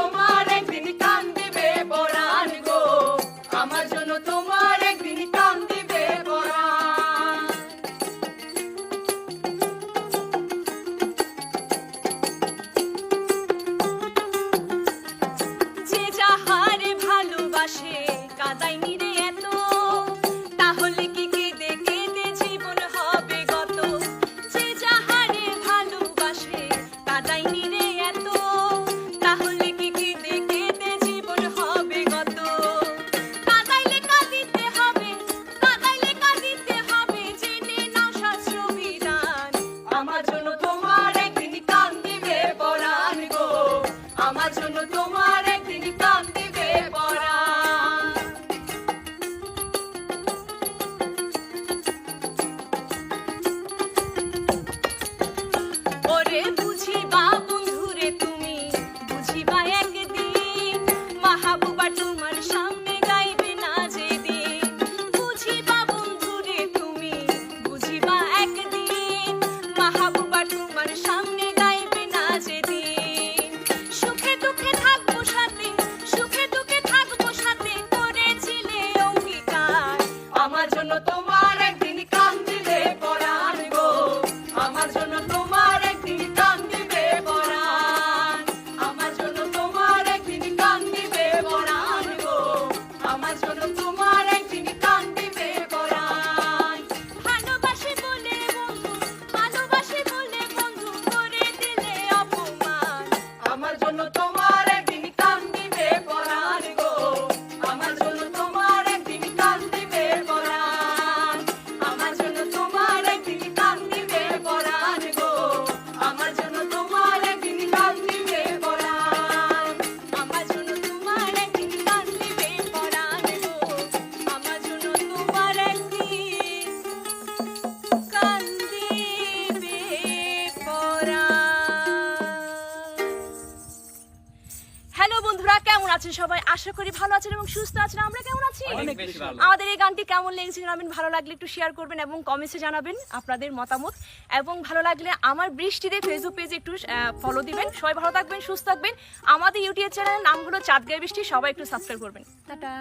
তোমার একদিন কান্দিবে পরাণ গো, আমার জন্য তোমার একদিন কান্দিবে পরাণ। যে যাহারে ভালোবাসে কাঁদায়নি রে এত, তাহলে কি কেঁদে কেঁদে জীবন হবে গত। যে যাহারে ভালোবাসে কাঁদায়নি রে এত, তাহলে কি কেঁদে কেঁদে জীবন হবে গত। কাঁদাইলে কাঁদিতে হবে, কাঁদাইলে কাঁদিতে হবে, জেনে নাও শাস্ত্র বিধান। আমার জন্য তোমার একদিন কান্দিবে পরাণ গো, আমার জন্য তোমার একদিন কান্দিবে পরাণ। ওরে বুঝিবা বন্ধুরে তুমি, বুঝিবা একদিন, মাহবুবা তোমার সামনে গাইবে না যেদিন। বুঝিবা বন্ধুরে তুমি, বুঝিবা একদিন, মাহবুবা তোমার সামনে গাইবে না যেদিন। সুখে দুঃখে থাকবো সাথে, সুখে দুঃখে থাকবো সাথে, করেছিলে অঙ্গীকার। আমার জন্য তোমার একদিন কান্দিবে পরাণ গো, আমার জন্য তোমার একদিন কান্দিবে পরাণ। আমার জন্য তোমার একদিন কান্দিবে পরাণ গো, আমার জন্য তোমার একদিন কান্দিবে পরাণ। ভালোবাসি বলে বন্ধু, ভালোবাসি বলে বন্ধু, করে দিলে অপমান। আমার জন্য তোমার একদিন কান্দিবে পরাণ গো, আমার জন্য তোমার একদিন কান্দিবে পরাণ। আমার জন্য তোমার একদিন কান্দিবে পরাণ গো, আমার জন্য তোমার একদিন কান্দিবে পরাণ। আমার জন্য তোমার একদিন কান্দিবে পরাণ গো, আমার জন্য তোমার একদিন কান্দিবে পরাণ। হ্যালো বন্ধুরা, কেমন আছেন সবাই? আশা করি ভালো আছেন এবং সুস্থ আছেন। আমরা কেমন আছি? অনেক বেশি ভালো। আমাদের এই গানটি কেমন লেগেছে জানাবেন, ভালো লাগলে একটু শেয়ার করবেন এবং কমেন্টসে জানাবেন আপনাদের মতামত। এবং ভালো লাগলে আমার বৃষ্টিতে ফেসবুক পেজে একটু ফলো দিবেন। সবাই ভালো থাকবেন, সুস্থ থাকবেন। আমাদের ইউটিউব চ্যানেলের নাম হলো চাঁদগাঁয়ের বৃষ্টি, সবাই একটু সাবস্ক্রাইব করবেন। টাটা।